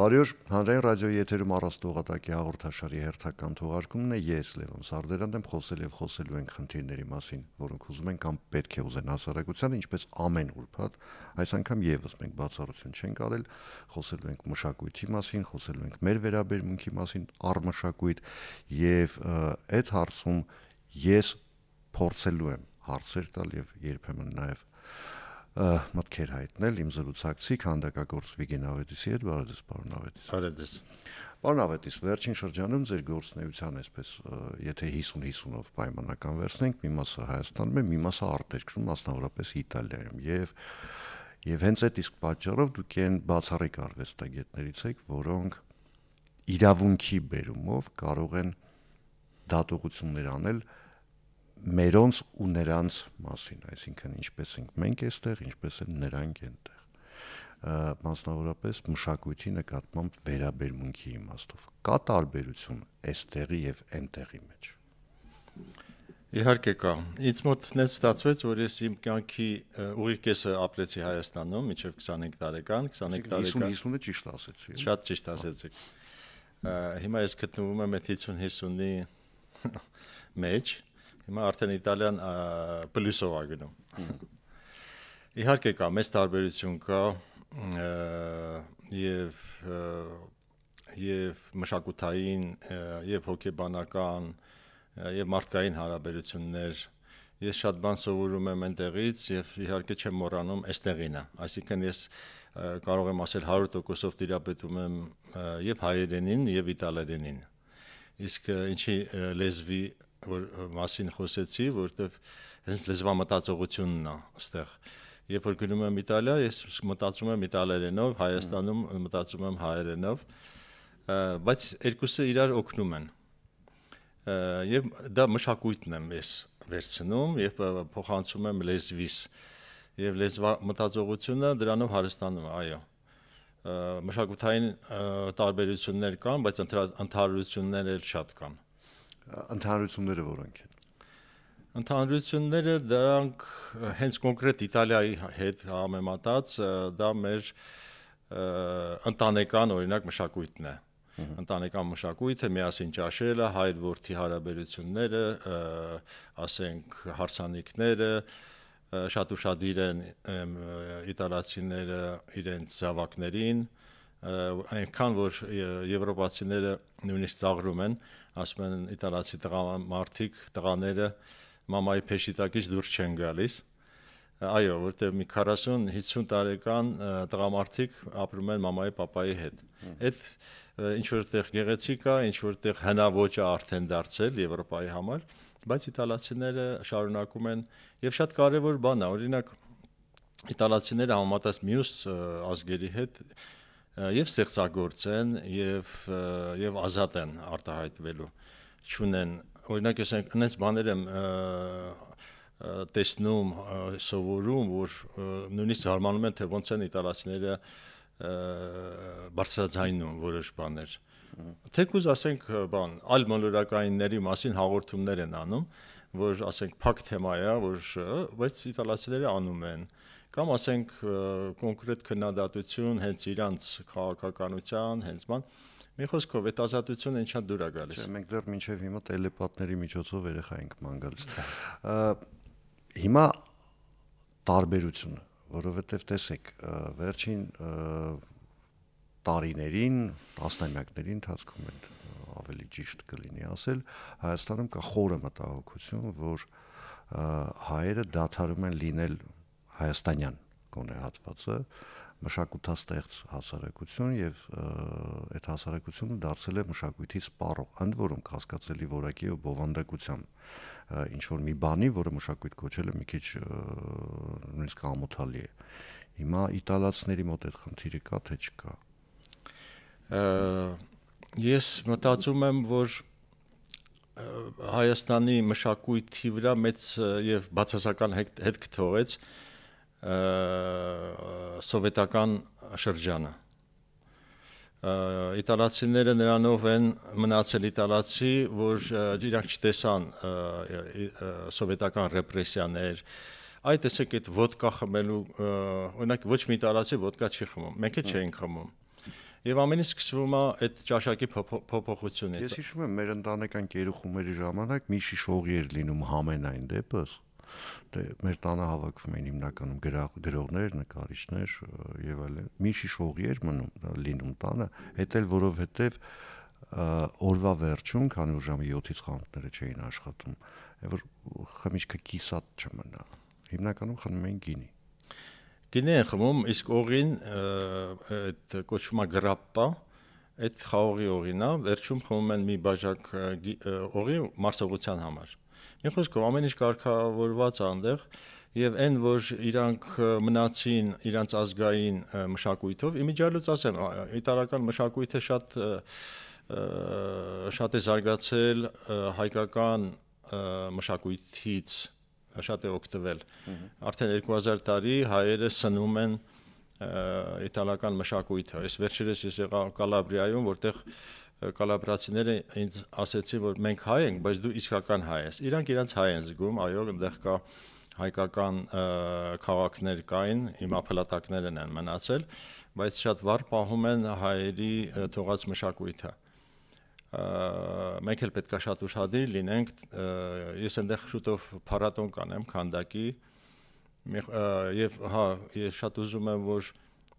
Բարի օր, հանրային ռադիոյի եթերում առաստողատակի հաղորդաշարի հերթական թողարկումն է, ես Լևոն Սարդարանն եմ, խոսել եւ խոսելու ենք խնդիրների մասին, որոնք ուզում են կամ պետք է ուզեն հասարակությանը, ինչպես ամեն ուրբաթ, այս անգամ եւս մենք բացառություն չենք արել, խոսելու ենք մշակույթի մասին, խոսելու ենք մեր վերաբերմունքի մասին, առմշակույթ եւ այդ հարցում ես փորձելու եմ հարցեր տալ եւ երբեմն նաեւ մտքեր հայտնել իմ զրուցակցի քանդակագործ Վիգեն Ավետիսի հետ, բարեձեզ պարոն Ավետիս։ Բարեձեզ։ Պարոն Ավետիս, վերջին շրջանում ձեր գործունեության այսպես եթե 50-50-ով պայմանական վերցնենք, մի մասը Հայաստանում է, մի մասը արտերկրում, մասնավորապես Իտալիայում, եւ հենց այդ իսկ պատճառով դուք այն բացառիկ արվեստագետներից եք, որոնք իրավունքի բերումով կարող են դատողություններ անել մերոնց ու նրանց մասին, այսինքն ինչպես ենք մենք այստեղ, ինչպես են նրանք այնտեղ, մասնավորապես մշակույթի նկատմամբ վերաբերմունքի իմաստով, կա տարբերություն այստեղի եւ այնտեղի մեջ։ Իհարկե կա, ինձ մոտ նենց ստացվեց, որ ես իմ կյանքի ուղիղ կեսը ապրեցի Հայաստանում, մինչև 25 տարեկան, 25 տարեկան 50-50-ը ճիշտ ասեցի։ Շատ ճիշտ ասեցիք։ Հիմա ես գտնվում եմ 50-50-ի մեջ։ Հիմա արդեն Իտալիան պլյուսով է գնում։ Իհարկե կա, մեծ տարբերություն կա եւ մշակութային եւ հոգեբանական եւ մարդկային հարաբերություններ։ Ես շատ բան սովորում եմ այնտեղից եւ իհարկե չեմ մոռանում այստեղինը։ Այսինքն ես կարող եմ ասել 100%-ով տիրապետում եմ եւ հայերենին եւ իտալերենին։ Իսկ ինչի լեզվի որ մասին խոսեցի, որտեվ հենց լեզվամտածողությունն է այստեղ։ Երբ որ գնում եմ Իտալիա, ես մտածում եմ իտալերենով, Հայաստանում մտածում եմ հայերենով, բայց երկուսը իրար օգնում են։ Եվ դա մշակույթն եմ ես վերցնում եւ փոխանցում եմ լեզվիս։ Եվ լեզվամտածողությունը դրանով հարստանում է, այո։ Մշակութային տարբերություններ կան, բայց ընդհանրություններ էլ շատ կան։ Ընդհանրությունները որոնք են։ Ընդհանրությունները դրանք հենց կոնկրետ Իտալիայի հետ համեմատած դա մեր ընտանեկան օրինակ մշակույթն է։ Ընտանեկան մշակույթը միասին ճաշելը, հայր-որդի հարաբերությունները, ասենք հարսանիքները, շատ ուշադիր են իտալացիները իրենց զավակներին, այնքան որ եվրոպացիները նույնիսկ ծաղրում են, ասում են իտալացի տղամարդիկ, տղաները մամայի փեշի տակից դուրս չեն գալիս։ Այո, որտեղ մի 40-50 տարեկան տղամարդիկ ապրում են մամայի պապայի հետ։ Այդ ինչ որտեղ գեղեցիկ է, ինչ որտեղ հնաոճ է արդեն դարձել Եվրոպայի համար, բայց իտալացիները շարունակում են եւ շատ կարեւոր բան է, օրինակ իտալացիները համեմատած մյուս ազգերի հետ եւ ստեղծագործ են եւ ազատ են արտահայտվելու, չունեն, օրինակ ես այնպես բաներ եմ տեսնում, սովորում, որ նույնիսկ զարմանում են, թե ոնց են իտալացիները բարձրաձայնում որոշ բաներ։ Թեկուզ ասենք բան, այլ մոլորակայինների մասին հաղորդումներ են անում, որ ասենք փակ թեմա է, բայց իտալացիները անում են։ Կամ ասենք կոնկրետ քննադատություն հենց իրանց քաղաքականության, հենց բան։ Մի խոսքով այդ ազատությունը ինչա դուր է գալիս։ Չէ, մենք դեռ մինչև հիմա տելեպատների միջոցով երեխա ենք ման գալիս։ Հիմա տարբերությունը, որովհետև տեսեք, վերջին տարիներին, տասնամյակների ընթացքում են ավելի ճիշտ կլինի ասել, Հայաստանում կա խորը մտահոգություն, որ հայերը դադարում են լինել հայաստանյան գոնե հատվածը, մշակութաստեղծ հասարակություն եւ այդ հասարակությունը դարձել է մշակույթի սպառող, ընդ որում կասկածելի որակի եւ բովանդակությամբ ինչ որ մի բանի, որը մշակույթ կոչելը մի քիչ նույնիսկ ամոթալի է։ Հիմա իտալացիների մոտ այդ խնդիրը կա թե չկա։ Ես մտածում եմ, որ Հայաստանի մշակույթի վրա մեծ եւ բացասական հետք թողեց սովետական շրջանը։ Իտալացիները նրանով են մնացել իտալացի, որ իրանք չտեսան սովետական ռեպրեսիաներ, Այդ տեսեք այդ ոդկա խմելու, օրինակ ոչ մի իտալացի ոդկա չի խմում, մենք էլ չենք խմում։ եւ ամեն ինչ սկսվում է այդ ճաշակի փոփոխությունից։ Ես հիշում եմ մեր ընտանեկան գերուխումերի ժամանակ մի շիշ օղի էր լինում համենայն դեպս։ Դե մեր տանը հավաքվում էին հիմնականում գրողներ, նկարիչներ եւ այլն։ Մի շիշ օղի էր լինում տանը, հետ էլ որովհետեւ օրվա վերջում, քանի որ ժամը 7-ից խանութները չէին աշխատում, եւ որ խմիչքը կիսատ չմնա։ Հիմնականում խմում էին գինի։ Գինի են խմում, իսկ օղին այդ կոչվում է գրապպա, այդ խաղողի օղին է, վերջում խմում են մի բաժակ օղի մարսողության համար։ Մի խոսքով ամեն ինչ կարգավորված է այնտեղ եւ այն որ իրանք մնացին իրանց ազգային մշակույթով, իմիջիալուց ասեմ, իտալական մշակույթը շատ է զարգացել հայկական մշակույթից, շատ է օգտվել։ Արդեն 2000 տարի հայերը սնում են իտալական մշակույթը։ Այս վերջերս ես եղա Կալաբրիայում, որտեղ կալաբրացիները ինձ ասեցին, որ մենք հայ ենք, բայց դու իսկական հայ ես։ Իրանք իրենց հայ են զգում, այո, այնտեղ կա հայկական քաղաքներ կային, հիմա փլատակներն են մնացել, բայց շատ վառ պահում են հայերի թողած մշակույթը։ Մենք էլ պետք է շատ ուշադիր լինենք, ես այնտեղ շուտով փառատոն կանեմ քանդակի, եւ ես շատ ուզում եմ, որ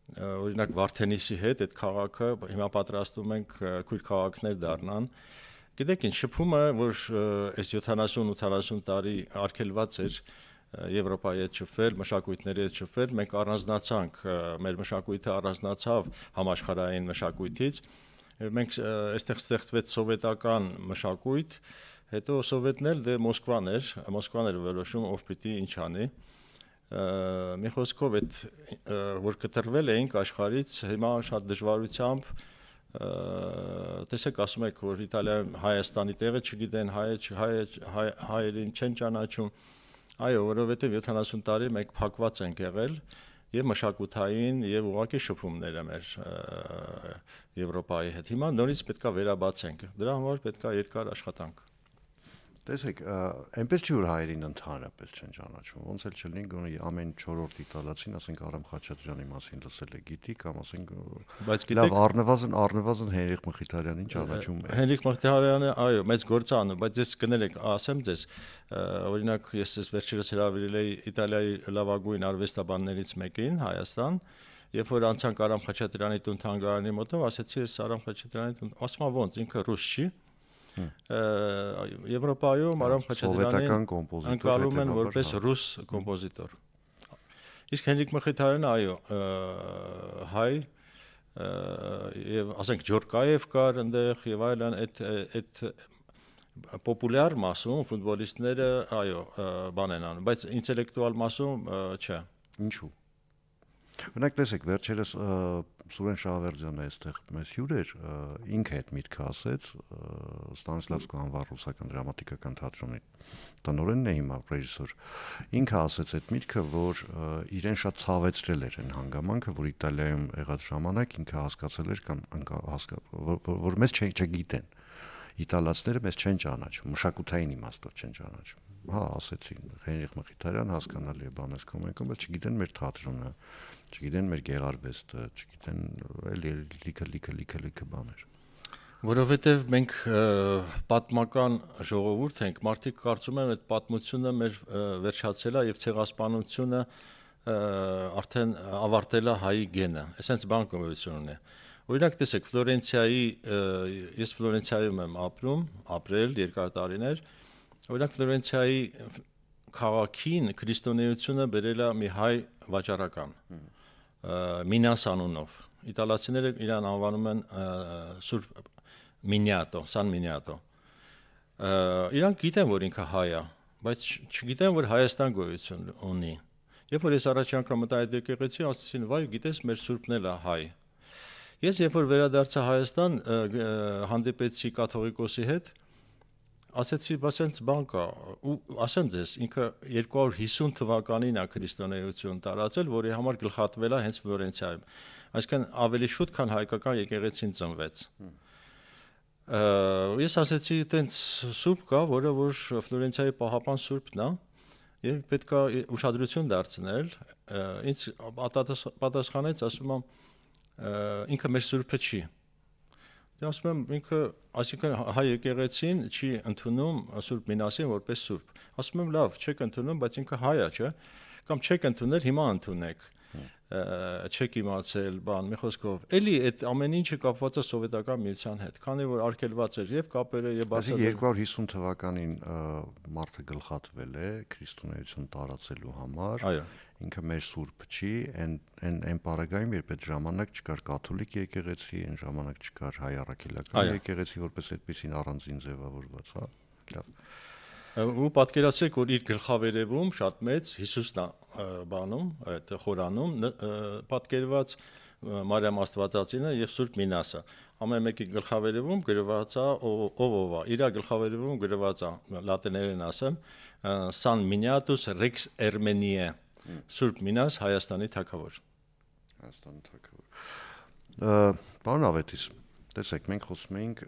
օրինակ Վարդենիսի հետ այդ քաղաքը հիմա պատրաստում ենք քույր քաղաքներ դառնան։ Գիտեք ինչ, շփումը, որ այս 70-80 տարի արգելված էր Եվրոպայի հետ շփվել, մշակույթների հետ շփվել, մենք առանձնացանք, մեր մշակույթը առանձնացավ համաշխարհային մշակույթից։ Մենք այստեղ ստեղծվեց սովետական մշակույթ, հետո սովետն էլ դե Մոսկվան էր որոշում ով պիտի ինչ անի։ Մի խոսքով այդ որ կտրվել էինք աշխարհից, հիմա շատ դժվարությամբ տեսեք ասում եք որ Իտալիայում Հայաստանի տեղը չգիտեն, հայերին չեն ճանաչում, այո, որովհետև 70 տարի մենք փակված ենք եղել եւ մշակութային եւ ուղղակի շփումները մեր Եվրոպայի հետ։ Հիմա նորից պետքա վերաբացենք, դրա համար պետքա երկար աշխատանք։ Տեսեք, այնպես չի որ հայերին ընդհանրապես չեն ճանաչում, ոնց էլ չլինի գոնե ամեն 4-րդ իտալացին, ասենք Արամ Խաչատրյանի մասին լսել է գիտի կամ ասենք լավ առնվազն Հենրիխ Մխիթարյանին ճանաչում է։ Հենրիխ Մխիթարյանը, այո, մեծ գործ է անում, բայց ես կներեք, ասեմ ձեզ, օրինակ ես վերջերս հրավիրել էի Իտալիայի լավագույն արվեստաբաններից մեկին Հայաստան, երբ որ անցանք Արամ Խաչատրյանի տուն թանգարանի մոտով, ասեցի ես Արամ Խաչատրյանի տուն, ասում եմ ոնց, ինքը ռուս չի։ Եվրոպայում Արամ Խաչատրյանին ընկալում են որպես ռուս կոմպոզիտոր։ Իսկ Հենրիխ Մխիթարյանը, այո, հայ եւ ասենք Ջորկաև կար այնտեղ եւ այլն, այդ պոպուլյար մասում ֆուտբոլիստները, այո, բան են անում, բայց ինտելեկտուալ մասում չէ։ Ինչու՞։ Մենակ տեսեք, վերջերս Սուրեն Շահավերդյանը այստեղ մեզ հյուր էր, ինքը այդ միտքը ասեց, Ստանիսլավսկու անվան ռուսական դրամատիկական թատրոնի տնօրենն է հիմա ռեժիսոր, ինքը ասեց այդ միտքը, որ իրեն շատ ցավեցրել էր այն հանգամանքը, որ Իտալիայում եղած ժամանակ ինքը հասկացել էր կամ որ մեզ չգիտեն, իտալացիները մեզ չեն ճանաչում, մշակութային իմաստով չեն ճանաչում։ Հա, ասեցին Հենրիխ Մխիթարյան, հասկանալի է բան ես կոմենտում, բայց չգիտեն մեր թատրոնը, չգիտեն մեր գեղարվեստը, չգիտեն լիքը բաներ։ Որովհետև մենք պատմական ժողովուրդ ենք, մարդիկ կարծում են այդ պատմությունը մեր վերջացել է եւ ցեղասպանությունը արդեն ավարտել է հայի գենը։ Այսինքն բան կոմերցիոն ունի։ Օրինակ տեսեք, ես Ֆլորենցիայում եմ ապրել երկար տարիներ։ Օրինակ Ֆլորենցիայի քաղաքին քրիստոնեությունը բերել է մի հայ վաճառական Մինաս անունով։ Իտալացիները իրան անվանում են Սուրբ Մինյատո, Սան Մինյատո։ Իրանք գիտեն, որ ինքը հայ է, բայց չգիտեն, որ Հայաստան գոյություն ունի։ Երբ որ ես առաջ անգամ մտա այդ եկեղեցի, ասեցին, վայ, գիտես, մեր Սուրբն էլ է հայ։ Ես երբ որ վերադարձա Հայաստան, հանդիպեցի կաթողիկոսի հետ, ասեցի, բայց այնց բան կա, ու ասեմ ձեզ, ինքը 250 թվականին է քրիստոնեություն տարածել, որի համար գլխատվել է հենց Ֆլորենցիայում։ Այսինքն ավելի շուտ, քան հայկական եկեղեցին ծնվեց։ Ես ասեցի, տենց սուրբ կա, որը որ Ֆլորենցիայի պահապան սուրբն է, եւ պետք է ուշադրություն դարձնել։ Ինձ պատասխանեց, ասում եմ, ինքը մեր սուրբը չի։ Դե ասում եմ ինքը, այսինքն հայ եկեղեցին չի ընդունում Սուրբ Մինասին որպես սուրբ։ Ասում եմ լավ, չեք ընդունում, բայց ինքը հայ է, չէ՞։ Կամ չեք ընդունել, հիմա ընդունեք։ Չեք իմացել, բան, մի խոսքով, էլի այդ ամեն ինչը կապված է սովետական միության հետ, քանի որ արգելված էր եւ կապերը եւ բացատրել։ 250 թվականին մարդը գլխատվել է քրիստոնեություն տարածելու համար։ Այո։ Ինքը մեր սուրբ չի, այն պարագայում, երբ այդ ժամանակ չկար կաթոլիկ եկեղեցի, այն ժամանակ չկար հայ առաքելական եկեղեցի, որպես այդպեսին առանձին ձևավորված, հա։ Լավ։ Ու պատկերացրեք, որ իր գլխավերևում շատ մեծ Հիսուսն է բանում, այդ խորանում պատկերված Մարիամ Աստվածածինը եւ Սուրբ Մինասը։ Ամեն մեկի գլխավերևում գրված է ով է։ Իր գլխավերևում գրված է լատիներեն ասեմ San Miniatus Rex Armeniae Սուրբ Մինաս Հայաստանի թագավոր։ Հայաստանի թագավոր։ Պարոն Ավետիս, տեսեք, մենք խոսում ենք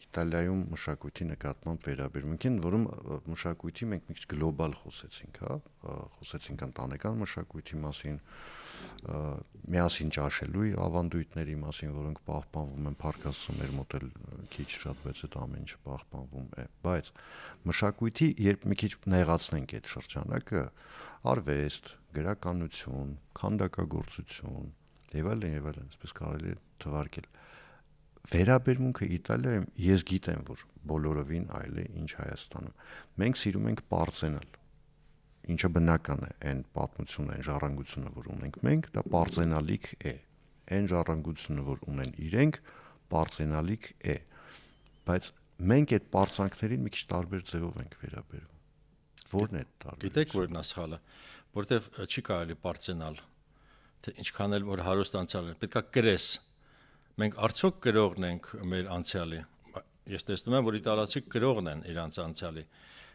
Իտալիայում մշակույթի նկատմամբ վերաբերմունքին, որում մշակույթի մենք մի քիչ գլոբալ խոսեցինք, հա, խոսեցինք ընտանեկան մշակույթի մասին, միասին ճաշելու ավանդույթների մասին, որոնք պահպանվում են Փարքաստում, մեր մոտ էլ քիչ շատ բայց այդ ամեն ինչը պահպանվում է, բայց մշակույթի, երբ մի քիչ նեղացնենք այդ շրջանակը, արվեստ, գրականություն, քանդակագործություն եւ այլն, այսպես կարելի է թվարկել վերաբերմունքը Իտալիայում ես գիտեմ, որ բոլորովին այլ է, ինչ Հայաստանում։ Մենք սիրում ենք պարծենալ, ինչը բնական է, այն պատմությունը, այն ժառանգությունը, որ ունենք մենք, դա պարծենալիք է։ Այն ժառանգությունը, որ ունեն իրենք, պարծենալիք է։ Բայց մենք այդ պարծանքներին մի քիչ տարբեր ձևով ենք վերաբերվում։ Որն է տարբեր։ Գիտեք, որն է սխալը, որտեվ չի կարելի պարծենալ, թե ինչքան էլ որ հարուստ անցյալ է, պետքա կրես։ Մենք արդյոք կրողն ենք մեր անցյալի։ Ես տեսնում եմ, որ իտալացիք կրողն են իրանց անցյալի։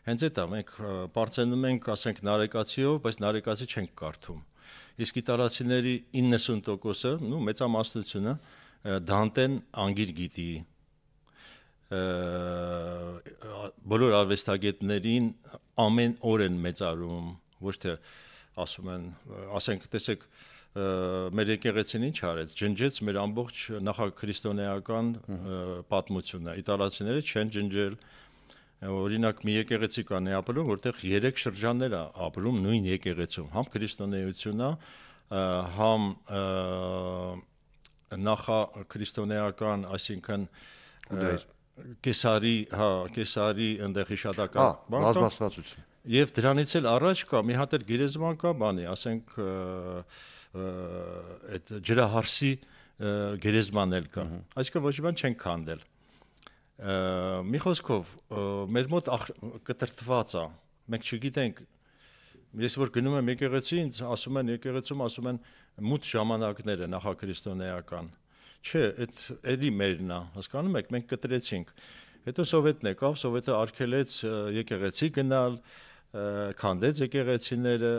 Հենց այդ է, մենք պարծենում ենք, ասենք, նարեկացիով, բայց նարեկացի չենք կարդում։ Իսկ իտալացիների 90%-ը, մեծամասնությունը Դանտեն անգիր գիտի։ Բոլոր արվեստագետներին ամեն օր են մեծարում, ոչ թե ասում են, ասենք, տեսեք, մեր եկեղեցին ինչ արեց, ջնջեց մեր ամբողջ նախաքրիստոնեական պատմությունը։ Իտալացիները չեն ջնջել, օրինակ մի եկեղեցի կա Նեապոլում, որտեղ 3 շրջաններ է ապրում նույն եկեղեցում, համ քրիստոնեությունն է, համ նախաքրիստոնեական, այսինքն կեսարի ընդեղ հիշատակար բազմաստվածություն։ Եվ դրանից էլ առաջ կա մի հատ էլ գերեզման կա բանի, ասենք այդ ջրահարսի գերեզման էլ կա։ Այսինքն ոչ մի բան չեն քանդել։ Մի խոսքով մեր մոտ կտրտված է։ Մենք չգիտենք, ես որ գնում եմ եկեղեցի, ինձ ասում են եկեղեցում, ասում են մութ ժամանակները նախաքրիստոնեական։ Չէ, այդ էլի մերն է, հասկանում եք, մենք կտրեցինք։ Հետո սովետն եկավ, սովետը արգելեց եկեղեցի գնալ, քանդեց եկեղեցիները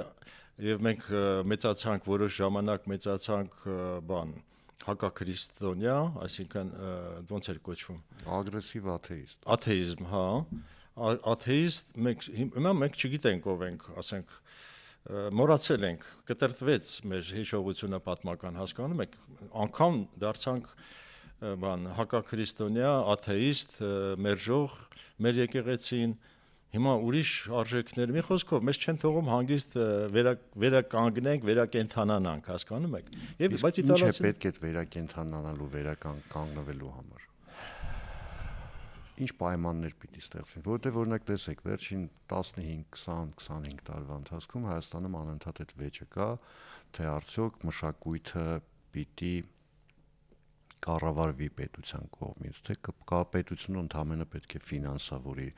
եւ մենք մեծացանք որոշ ժամանակ հակաքրիստոնյա, այսինքն ոնց էր կոչվում, ագրեսիվ աթեիստ։ Աթեիզմ, հա, աթեիստ, մենք չգիտենք ով ենք, ասենք մոռացել ենք, կտրտվեց մեր հիշողությունը պատմական, հասկանում եք, անգամ դարձանք հակաքրիստոնյա, աթեիստ, մերժող մեր եկեղեցին, հիմա ուրիշ արժեքներ, մի խոսքով մեզ չեն թողում հանգիստ վերականգնենք, վերակենդանանանք, հասկանում եք։ Եվ բայց իտալացին պետք է վերակենդանանալու, վերականգնվելու համար։ Ինչ պայմաններ պիտի ստեղծվեն, որտեղ օրինակ տեսեք, վերջին 15, 20, 25 տարվա ընթացքում Հայաստանում անընդհատ այդ վեճը կա, թե արդյոք մշակույթը պիտի կառավարվի պետության կողմից, թե կա պետությունը ընդհանրապես պետք է ֆինանսավորի,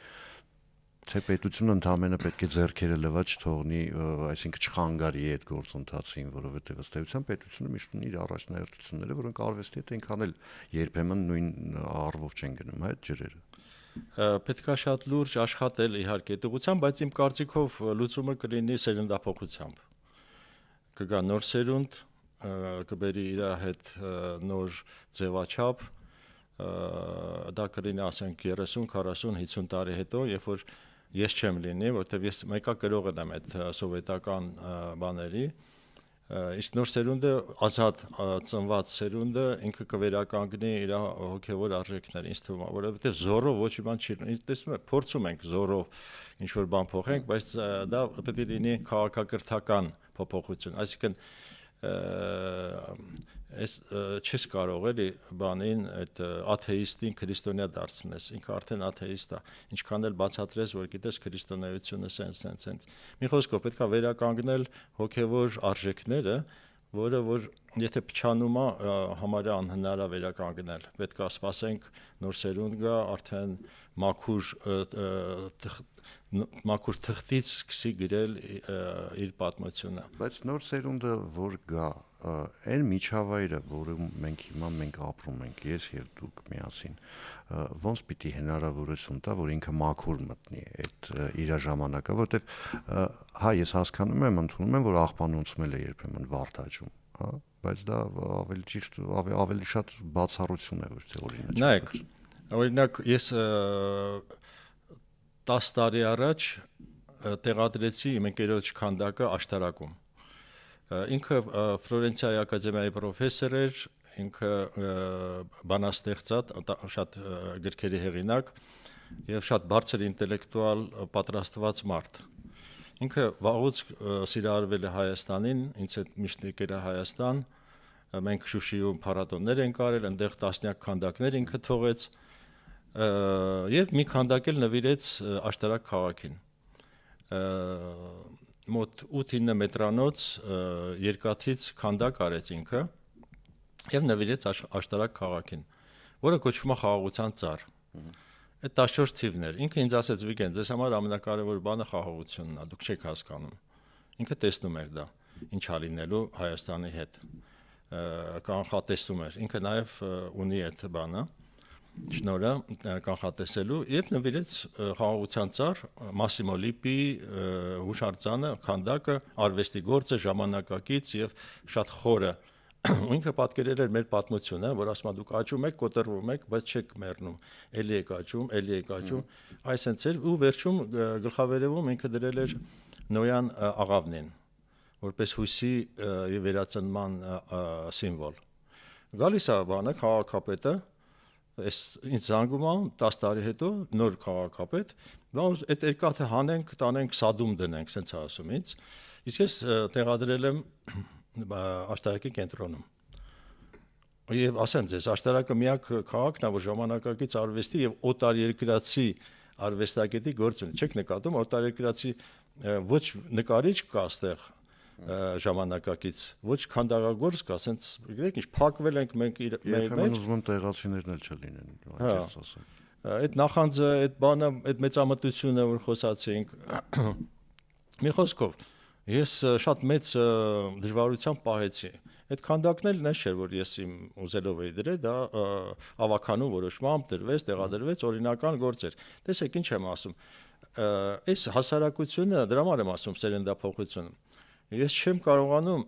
թե պետությունը ընդհանրապես պետք է ձեռքերը լվաց չթողնի, այսինքն չխանգարի այդ գործընթացին, որովհետև ըստ էության պետությունը միշտ ունի իր առաջնահերթությունները, որոնք արվեստի հետ այնքան էլ երբեմն նույն առվով չեն գնում, այդ ջրերը։ Պետք է շատ լուրջ աշխատել իհարկե դուղությամբ, բայց իմ կարծիքով լուծումը կլինի սերնդափոխությամբ։ Կգա նոր սերունդ, կբերի իր հետ նոր ձևաչափ, դա կլինի ասենք 30, 40, 50 տարի հետո, երբ որ ես չեմ լինի, որտեվ ես մեկա կրողն եմ այդ սովետական բաների, Իսկ նոր սերունդը ազատ ծնված սերունդը ինքը կվերականգնի իր հոգևոր արժեքները, ինձ թվում է, որովհետև զորով ոչ մի բան չի, տեսնում եք, փորձում ենք զորով ինչ որ բան փոխենք, բայց դա պետք է լինի քաղաքակրթական փոփոխություն, այսինքն այս չես կարող էլի բանին այդ աթեիստին քրիստոնյա դարձնես, ինքը արդեն աթեիստ է, ինչքան էլ բացատրես, որ գիտես քրիստոնեությունը սենց։ Մի խոսքով պետք է վերականգնել հոգևոր արժեքները, որը որ եթե փչանում է համարյա անհնար է վերականգնել։ Պետք է սպասենք նոր սերունդ գա, արդեն մաքուր թղթից սկսի գրել իր պատմությունը։ Բայց նոր սերունդը որ գա, այն միջավայրը, որում մենք ապրում ենք, ես եւ դուք միասին, ոնց պիտի հնարավորություն տա, որ ինքը մաքուր մտնի այդ իր ժամանակը, որտեվ հա ես հասկանում եմ, ընդունում եմ, որ աղբանոցում էլ է երբեմն վարդաճում, հա, բայց դա ավելի ճիշտ, ավելի շատ բացառություն է, ոչ թե օրինակ։ Նայեք, օրինակ ես 10 տարի առաջ տեղադրեցի իմ ընկերոջ քանդակը աշտարակում։ Ինքը Ֆլորենցիայի ակադեմիայի պրոֆեսոր էր, ինքը բանաստեղծ է, շատ գրքերի հեղինակ եւ շատ բարձր ինտելեկտուալ պատրաստված մարդ։ Ինքը վաղուց սիրահարվել է Հայաստանին, ինձ հետ միշտ եկել է Հայաստան, մենք Շուշիում փառատոններ ենք արել, այնտեղ տասնյակ քանդակներ ինքը թողեց եւ մի քանդակ էլ նվիրեց աշտարակ քաղաքին։ Մոտ 8-9 մետրանոց երկաթից քանդակ արեց ինքը եւ նվիրեց աշտարակ քաղաքին, որը կոչվում է խաղաղության ծառ։ Այդ 14 թիվն էր։ Ինքը ինձ ասեց՝ Վիգեն, ձեզ համար ամենակարևոր բանը խաղաղությունն է, դուք չեք հասկանում։ Ինքը տեսնում էր դա, ինչ ա լինելու Հայաստանի հետ։ Կանխատեսում էր։ Ինքը նաեւ ունի այդ բանը, շնորհը կանխատեսելու եւ նվիրեց խաղաղության ծառ Մասիմո Լիպի հուշարձանը, քանդակը, արվեստի գործը, ժամանակակից եւ շատ խորը։ Ինքը պատկերել էր մեր պատմությունը, որ ասում է դուք աճում եք, կոտրվում եք, բայց չեք մեռնում։ Էլի եք աճում, այս հենց էր ու վերջում գլխավերևում ինքը դրել էր Նոյան աղավնին, որպես հույսի եւ վերածնման սիմվոլ։ Գալիս է բանը քաղաքապետը, այս ինձ զանգում է 10 տարի հետո նոր քաղաքապետ, այդ երկաթը հանենք, տանենք Սադում դնենք, սենց ասում ինձ։ Իսկ ես տեղադրել եմ աշտարակի կենտրոնում։ Եվ ասեմ ձեզ, աշտարակը միակ քաղաքն է, որ ժամանակակից արվեստի եւ օտարերկրացի արվեստագետի գործ ունի։ Չեք նկատում, օտարերկրացի ոչ նկարիչ կա այստեղ ժամանակակից, ոչ քանդակագործ կա, ասենց գիտեք ինչ, փակվել ենք մենք մեր մեջ։ Ուզում եմ տեղացիներն էլ չլինեն, այդպես ասեմ։ Այդ նախանձը, այդ բանը, այդ մեծամտությունը, որ խոսացինք, մի խոսքով, ես շատ մեծ դժվարությամբ պահեցի։ Այդ քանդակն էլ նշ էր, որ ես իմ ուզելով էի դրել, դա ավականու որոշմամբ դրվեց, տեղադրվեց, օրինական գործ էր։ Տեսեք ինչ եմ ասում։ Այս հասարակությունը, դրա համար եմ ասում սերնդափոխություն։ Ես չեմ կարողանում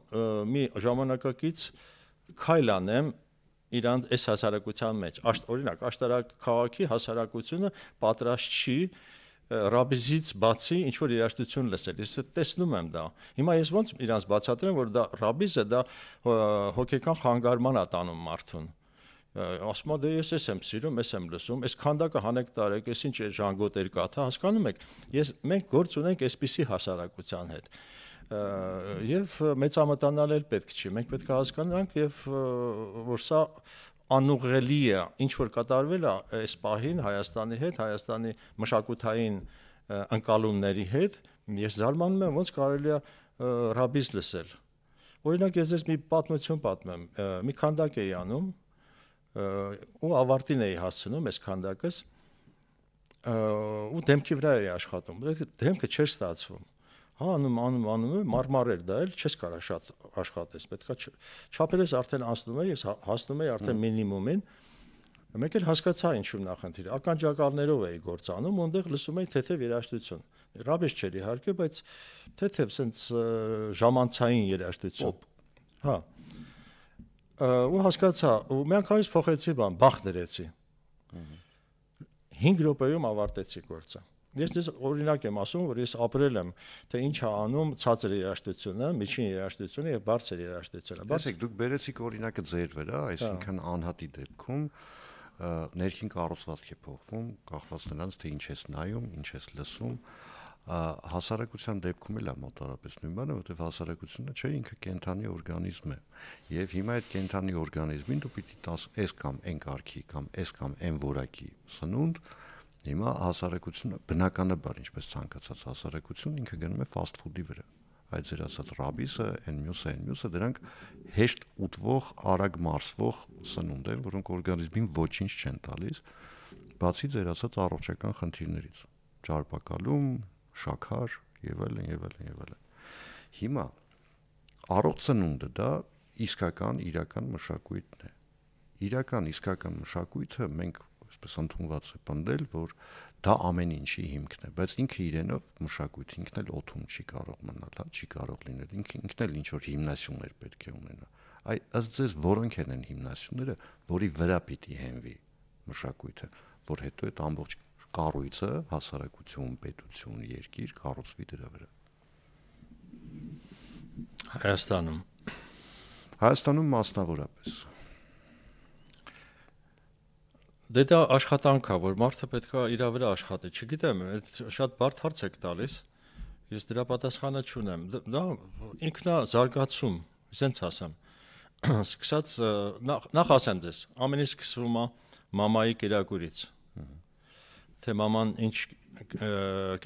մի ժամանակակից քայլ անեմ իրանց այս հասարակության մեջ։ Օրինակ, աշտարակ քաղաքի հասարակությունը պատրաստ չի ռաբիզից բացի ինչ որ երաժշտություն լսել։ Ես տեսնում եմ դա։ Հիմա ես ոնց իրանց բացատրեմ, որ դա ռաբիզը դա հոգեկան խանգարման է տանում մարդուն։ Ասում եմ, դե ես եմ սիրում, ես եմ լսում, այս քանդակը հանեք տարեք, այս ինչ ժանգոտ երկաթ է, հասկանում եք։ Մենք գործ ունենք այսպիսի հասարակության հետ։ Եվ մեծամտանալ էլ պետք չի։ Մենք պետք է հասկանանք եւ որ սա անուղղելի է, ինչ որ կատարվել է այս պահին Հայաստանի հետ, Հայաստանի մշակութային ընկալումների հետ, ես զարմանում եմ ոնց կարելի է ռաբիզ լսել։ Օրինակ ես ձեզ մի պատմություն պատմեմ, մի քանդակ էի անում ու ավարտին էի հասցնում այս քանդակս ու դեմքի վրա էի աշխատում, դեմքը չէր ստացվում։ Հա անում մարմար էր դա էլ չես կարա շատ աշխատես, պետքա չափերս արդեն անցնում է, ես հասնում եի արդեն մինիմումին։ Մեկ էլ հասկացա ինչու նախնդիրը, ականջակալներով էի գործանում, այնտեղ լսում էի թեթև երաժշտություն։ Ռաբիզ չէր իհարկե, բայց թեթև սենց ժամանցային երաժշտություն։ Հա։ Ու հասկացա, ու մի անգամից փոխեցի բան, բախ դրեցի։ 5 րոպեում ավարտեցի գործը։ Ես դες օրինակ եմ ասում, որ ես ապրել եմ, թե ինչ է անում ցածր երաժշտությունը, միջին երաժշտությունը եւ բարձր երաժշտությունը։ Բացեք, դուք բերեցիք օրինակը ձեր վրա, այսինքն անհատի դեպքում ներքին կառուցվածք է փոխվում, կախված նրանց թե ինչ ես նայում, ինչ ես լսում, հասարակության դեպքում էլ է մոտավորապես նույն բանը, որովհետև հասարակությունը չէ, ինքը կենդանի օրգանիզմ է։ Եվ հիմա այդ կենդանի օրգանիզմին դու պիտի տաս այս կամ այն կարգի կամ այս կամ այն որակի սնունդ, հիմա հասարակությունը բնականաբար, ինչպես ցանկացած հասարակություն, ինքը գնում է ֆաստ ֆուդի վրա։ Այդ ձեր ասած ռաբիսը, այն մյուսը, դրանք հեշտ ուտվող, արագ մարսվող սնունդ են, որոնք օրգանիզմին ոչինչ չեն տալիս, բացի ձեր ասած առողջական խնդիրներից, ճարպակալում, շաքար եւ այլն։ Հիմա առողջ սնունդը դա իրական մշակույթն է։ Իրական մշակույթը մենք այսպես ընդունված է պնդել, որ դա ամեն ինչի հիմքն է, բայց ինքը իրենով մշակույթ, ինքն էլ օթում չի կարող մնալ, չի կարող լինել, ինքն էլ ինչ որ հիմնասյուներ պետք է ունենա։ Ըստ ձեզ որոնք են հիմնասյուները, որի վրա պիտի հենվի մշակույթը, որ հետո այդ ամբողջ կառույցը, հասարակություն, պետություն, երկիր կառուցվի դրա վրա։ Հայաստանում մասնավորապես Դե դա աշխատանք է, որ մարդը պետքա իր վրա աշխատի, չգիտեմ, այդ շատ բարդ հարց եք տալիս, ես դրա պատասխանը չունեմ, դա ինքնազարգացում, ասենց ասեմ, սկսած, նախ ասեմ ձեզ, ամենից սկսվում է մամայի կերակուրից, թե մաման ինչ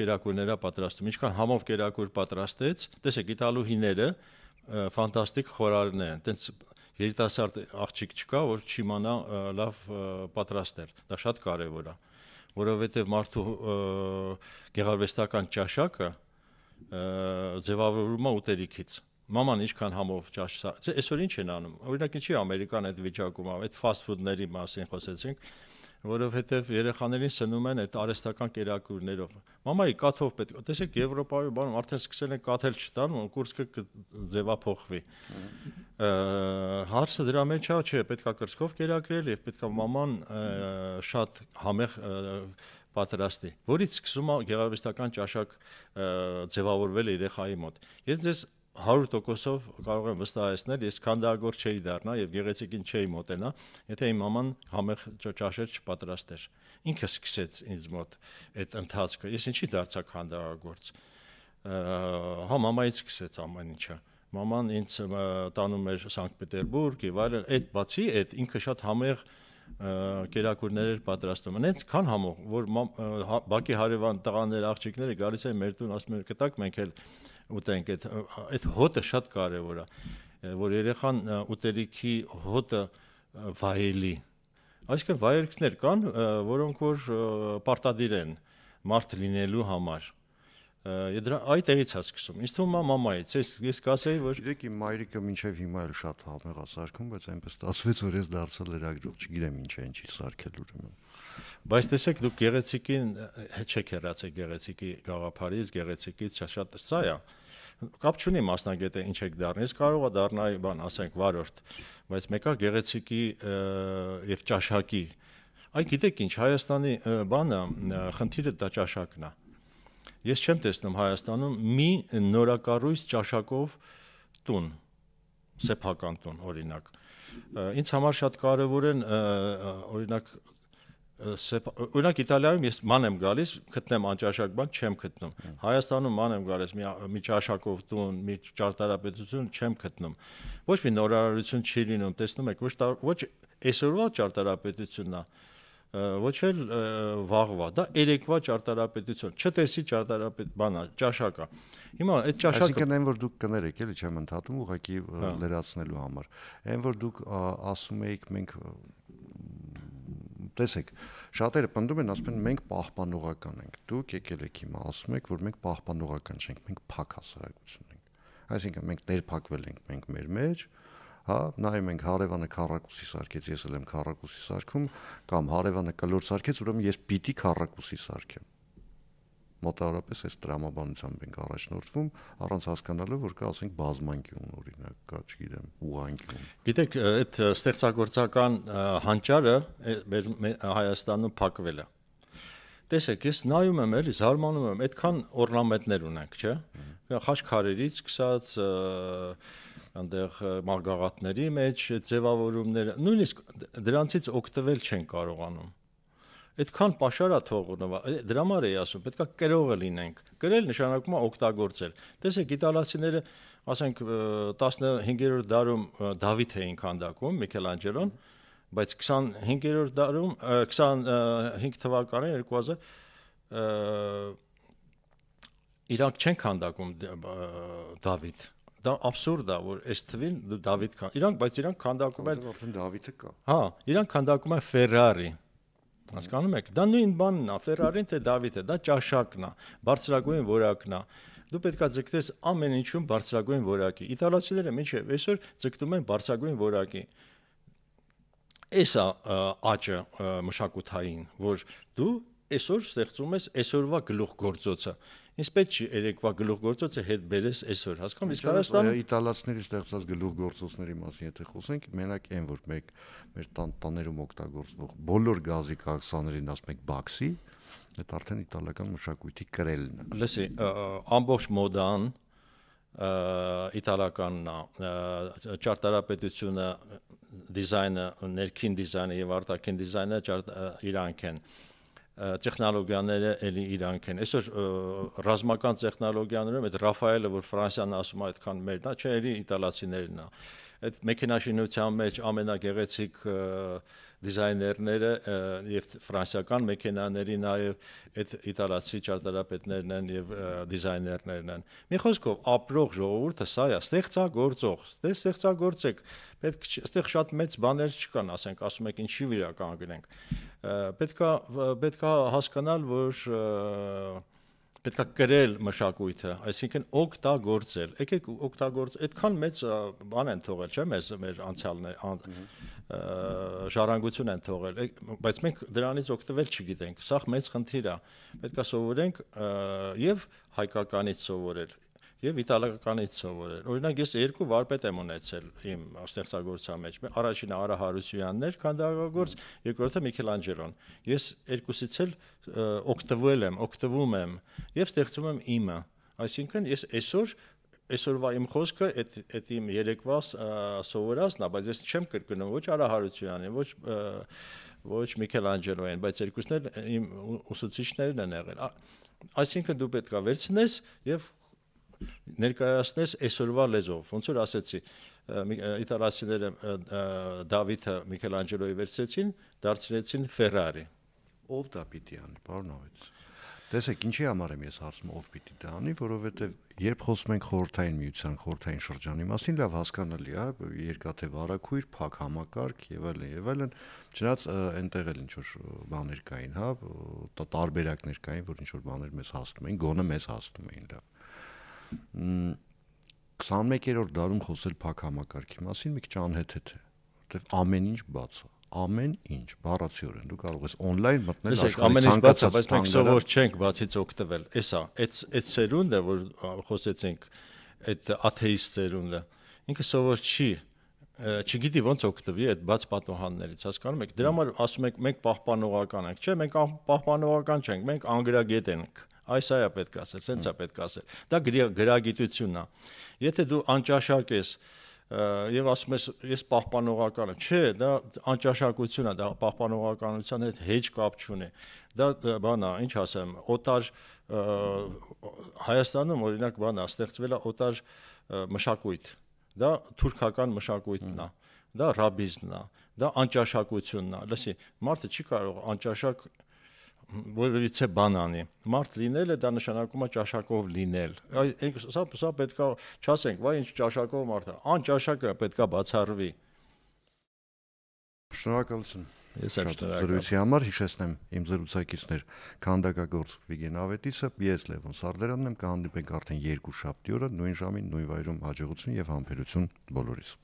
կերակուրներ է պատրաստում, ինչքան համով կերակուր պատրաստեց, տեսեք, իտալուհիները ֆանտաստիկ խորարներ են, տենց երիտասարդ աղջիկ չկա, որ չիմանա լավ պատրաստել, դա շատ կարևոր է, որովհետև մարդու գեղարվեստական ճաշակը ձևավորվում է ուտելիքից, մաման ինչքան համով ճաշակ, այսօր ինչ են անում, օրինակ ինչի Ամերիկան այդ վիճակում է, այդ ֆաստ ֆուդների մասին խոսեցինք, որովհետև երեխաներին սնում են այդ արհեստական կերակուրներով։ Մամայի կաթով պետք է, տեսեք Եվրոպայում բանում արդեն սկսել են կաթել չտան, կուրծքը ձևափոխվի։ Հարցը դրա մեջ է, չէ, պետքա կրծքով կերակրել եւ պետքա մաման շատ համեղ պատրաստի, որից սկսում է գեղարվեստական ճաշակ ձևավորվել երեխայի մոտ։ Ես ձեզ 100%-ով կարող եմ վստահեցնել, ես քանդակագործ չէի դառնա եւ գեղեցիկին չէի մոտենա, եթե իմ մաման համեղ ճաշեր չպատրաստեր։ Ինքը սկսեց ինձ մոտ այդ ընթացքը։ Ես ինչի դարձա քանդակագործ։ Հա մամայից սկսեց ամեն ինչը։ Մաման ինձ տանում էր Սանկտ Պետերբուրգ եւ այլն, այդ բացի այդ ինքը շատ համեղ կերակուրներ էր պատրաստում։ Այնքան համող, որ բակի հարևան տղաներ, աղջիկները գալիս են մեր տուն, ասում են կտակ մենք էլ ուտենք, այդ հոտը շատ կարևոր է, որ երեխան ուտելիքի հոտը վայելի։ Այսինքն վայելքներ կան, որոնք որ պարտադիր են մարդ լինելու համար։ Այդ տեղից է սկսում։ Ինձ թվում է մամայից, ես կասեի, որ գիտեք իմ մայրիկը մինչև հիմա էլ շատ համեղ է սարքում, բայց այնպես ստացվեց, որ ես դարձա լրագրող, չգիտեմ ինչ է ինչի սարքել ուրեմն։ Բայց տեսեք, դուք գեղեցիկին չեք հեռացել գեղեցիկի գաղափարից, գեղեցիկից շատ սա է։ Կապ չունի մասնագետը ինչ եք դառնի, ես կարող է դառնալ, բան, ասենք, վարորդ, բայց մեկը գեղեցիկի եւ ճաշակի։ Այ գիտեք ինչ, Հայաստանի բանը, խնդիրը դա ճաշակն է։ Ես չեմ տեսնում Հայաստանում մի նորակառույց ճաշակով տուն, սեփական տուն, օրինակ։ Ինձ համար շատ կարևոր են, օրինակ Իտալիայում ես ման եմ գալիս, գտնեմ անճաշակ բան, չեմ գտնում։ Հայաստանում ման եմ գալիս, մի ճաշակով տուն, մի ճարտարապետություն չեմ գտնում։ Ոչ մի նորարարություն չի լինում, տեսնում եք, ոչ այսօրվա ճարտարապետությունն է, ոչ էլ վաղվա, դա երեկվա ճարտարապետություն, չտեսի ճարտարապետ բանա, ճաշակա։ Հիմա այդ ճաշակը այսինքն այն որ դուք կներեք, էլի չեմ ընդհատում, ուղղակի լրացնելու համար։ Այն որ դուք ասում եք մենք տեսեք, շատերը պնդում են, ասում են մենք պահպանողական ենք։ Դուք եկել եք հիմա ասում եք, որ մենք պահպանողական չենք, մենք փակ հասարակություն ենք։ Այսինքն մենք ներփակվել ենք մենք մեր մեջ, հա, նայում ենք հարևանը քառակուսի սարքեց, ես էլ եմ քառակուսի սարքում, կամ հարևանը կլոր սարքեց, ուրեմն ես պիտի քառակուսի սարքեմ։ Մոտավորապես այս տրամաբանությամբ ենք առաջնորդվում, առանց հասկանալու, որ կա, ասենք, բազմանկյուն, օրինակ, կա, չգիտեմ, ուղանկյուն։ Գիտեք, այդ ստեղծագործական հանճարը մեր Հայաստանում փակվել է։ տեսեք, ես նայում եմ, էլի զարմանում եմ, այդքան օրնամենտներ ունենք, չէ՞։ Խաչքարերից սկսած այնտեղ մագաղատների մեջ ձևավորումները, նույնիսկ դրանցից օգտվել չեն կարողանում։ Այդքան պաշարա թողնਵਾ, դրա համար էի ասում, պետքա կրողը լինենք։ Կրել նշանակում է օգտագործել։ Տեսեք, իտալացիները, ասենք 15-րդ դարում Դավիթ էին քանդակում, Միքելանջելոն, բայց 25-րդ դարում 25 թվականին 2000 իրանք չեն քանդակում Դավիթ։ Դա աբսուրդ է, որ այս թվին Դավիթ կան։ Իրանք քանդակում են արդեն Դավիթը կա։ Հա, իրանք քանդակում են Ֆերարի։ Հասկանում եք, դա նույն բանն է, Ֆերարին թե Դավիթը, դա ճաշակն է, բարձրագույն որակն է։ Դու պետքա ձգտես ամեն ինչում բարձրագույն որակի։ Իտալացիները մինչև այսօր ձգտում են բարձրագույն որակի։ Էս է աճը մշակութային, որ դու այսօր ստեղծում ես այսօրվա գլուխգործոցը։ Ինչ պետք չի երեկվա գլուխգործոցը հետ բերես այսօր, հասկանում ես, Հայաստանում իտալացիների ստեղծած գլուխգործոցների մասին եթե խոսենք, մենակ այն որ մեր տաներում օգտագործվող բոլոր գազի կաքսաներին ասում ենք բաքսի, այդ արդեն իտալական մշակույթի կրելն է։ Լսի, ամբողջ մոդան իտալականն է, ճարտարապետությունը, դիզայնը, ներքին դիզայնը եւ արտաքին դիզայնը իրանք են։ Տեխնոլոգիաները էլի իրանք են։ Այսօր ռազմական տեխնոլոգիաներում այդ Ռաֆայելը, որ Ֆրանսիան ասում է այդքան մերն է, չէ, էլի իտալացիներն է։ Այդ մեքենաշինության մեջ ամենագեղեցիկ դիզայներները եւ ֆրանսիական մեքենաների նաեւ այդ իտալացի ճարտարապետներն են եւ դիզայներներն են։ Մի խոսքով ապրող ժողովուրդը սա է, ստեղծագործող, ստեղծագործեք։ Պետք այստեղ շատ մեծ բաներ չկան, ասենք, ասում եք ինչի վրա կանգնենք։ Պետքա հասկանալ, որ պետքա կրել մշակույթը, այսինքն օգտագործել։ Եկեք օգտագործել, այդքան մեծ բան են թողել, չէ՞, մեր անցյալներ, ժառանգություն են թողել, բայց մենք դրանից օգտվել չգիտենք։ Սա մեծ խնդիր է։ Պետքա սովորենք եւ հայկականից սովորել եւ իտալականից սովորել։ Օրինակ ես երկու վարպետ եմ ունեցել իմ ստեղծագործության մեջ։ Առաջինը Արա Հարությունյանն էր, քանդակագործ, երկրորդը Միքելանջելոն։ Ես երկուսից էլ օգտվում եմ եւ ստեղծում եմ իմը։ Այսինքն ես այսօրվա իմ խոսքը այդ իմ երեկվա սովորածն է, բայց ես չեմ կրկնում ոչ Արա Հարությունյանին, ոչ Միքելանջելոյին, բայց երկուսն էլ իմ ուսուցիչներն են եղել։ Այսինքն դու պետք է վերցնես եւ ներկայացնես այսօրվա լեզվով, ոնց որ ասեցի, իտալացիները Դավիթը Միքելանջելոյի վերցրեցին, դարձրեցին Ֆերարի։ Ով դա պիտի անի, պարոն Ավետիս։ Տեսեք, ինչի համար եմ ես հարցում ով պիտի դա անի, որովհետև երբ խոսում ենք խորհրդային միության, խորհրդային շրջանի մասին, լավ հասկանալի է, երկաթե վարակույր, փակ համակարգ եւ այլն, չնայած այնտեղ էլ ինչ որ բաներ կային, հա, տարբերակներ կային, որ ինչ որ բաներ մեզ հասնում էին, գոնե մեզ հասնում էին, լավ։ 21-րդ դարում խոսել փակ համակարգի մասին մի քիչ անհեթեթ է, որովհետև ամեն ինչ բաց է, ամեն ինչ, բառացիորեն դու կարող ես on-line մտնել աշխարհի ցանկացած, բայց մենք սովոր չենք բացից օգտվել։ Էսա, այդ սերունդը, որ խոսեցինք, այդ աթեիստ սերունդը, ինքը սովոր չգիտի ոնց օգտվի այդ բաց պատոհաններից, հասկանում եք։ Դրա համար ասում եք մենք պահպանողական ենք, չէ, մենք պահպանողական չենք, մենք անգրագետ ենք։ Այս այա պետք է ասել, սենց է պետք է ասել։ Դա գրագիտությունն է։ Եթե դու անճաշակ ես եւ ասում ես ես պահպանողական եմ, չէ, դա անճաշակություն է, դա պահպանողականության հետ հեչ կապ չունի։ Դա բան է, ինչ ասեմ, օտար Հայաստանում օրինակ բան է, ստեղծվել է օտար մշակույթ։ Դա թուրքական մշակույթն է, դա ռաբիզմն է, դա անճաշակությունն է։ Լսի, մարդը չի կարող անճաշակ որևիցե բան անի։ Մարդ լինելը դա նշանակում է ճաշակով լինել։ Սա պետքա չասենք, վայ ինչ ճաշակով մարդը, անճաշակը պետքա բացառվի։ Շնորհակալություն։ Ես եմ շնորհակալ։ Զրույցի համար հիշեցնեմ իմ զրուցակիցներ քանդակագործ Վիգեն Ավետիսը, ես Լևոն Սարդարանն եմ, կհանդիպենք արդեն երկու շաբթի օրը նույն ժամին, նույն վայրում հաջողություն եւ համբերություն բոլորիս։